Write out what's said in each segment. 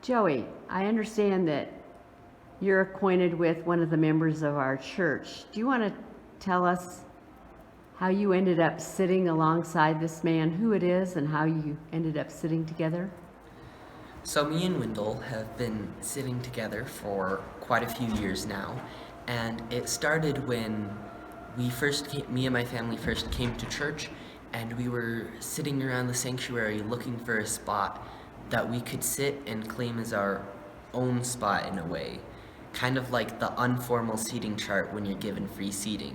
Joey, I understand that you're acquainted with one of the members of our church. Do you want to tell us how you ended up sitting alongside this man, who it is, and how you ended up sitting together? So me and Wendell have been sitting together for quite a few years now, and it started when me and my family first came to church, and we were sitting around the sanctuary looking for a spot that we could sit and claim as our own spot in a way, kind of like the informal seating chart when you're given free seating.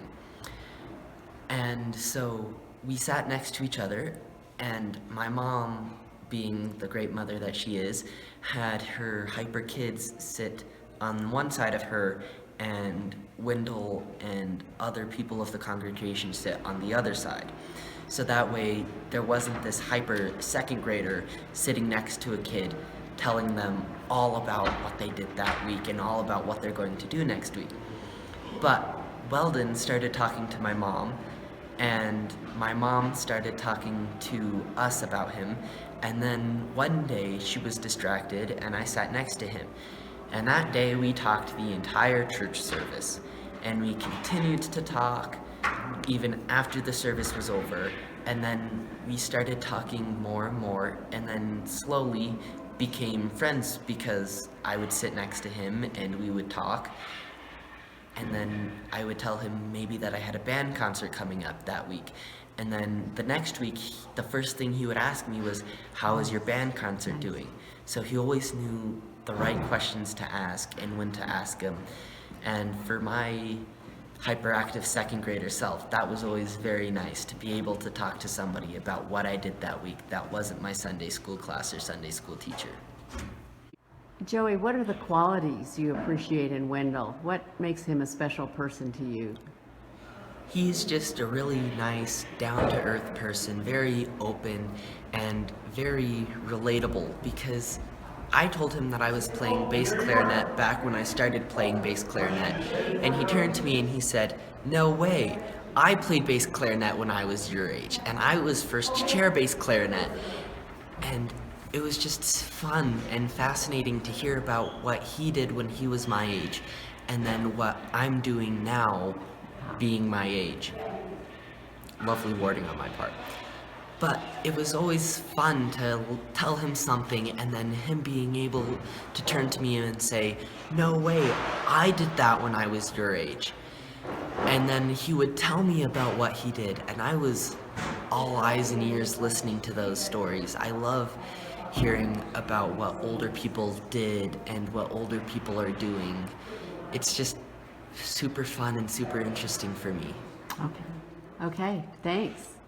And so we sat next to each other, and my mom, being the great mother that she is, had her hyper kids sit on one side of her, and Wendell and other people of the congregation sit on the other side. So that way, there wasn't this hyper second grader sitting next to a kid telling them all about what they did that week and all about what they're going to do next week. But Weldon started talking to my mom, and my mom started talking to us about him, and then one day she was distracted and I sat next to him. And that day we talked the entire church service, and we continued to talk even after the service was over, and then we started talking more and more, and then slowly became friends because I would sit next to him and we would talk. And then I would tell him maybe that I had a band concert coming up that week. And then the next week, the first thing he would ask me was, how is your band concert doing? So he always knew the right questions to ask and when to ask them. And for my hyperactive second grader self, that was always very nice to be able to talk to somebody about what I did that week that wasn't my Sunday school class or Sunday school teacher. Joey, what are the qualities you appreciate in Wendell? What makes him a special person to you? He's just a really nice, down-to-earth person, very open and very relatable, because I told him that I was playing bass clarinet back when I started playing bass clarinet, and he turned to me and he said, "No way, I played bass clarinet when I was your age, and I was first chair bass clarinet." And it was just fun and fascinating to hear about what he did when he was my age, and then what I'm doing now being my age. Lovely wording on my part. But it was always fun to tell him something and then him being able to turn to me and say, "No way, I did that when I was your age." And then he would tell me about what he did, and I was all eyes and ears listening to those stories. I love hearing about what older people did and what older people are doing. It's just super fun and super interesting for me. Okay. Okay, thanks.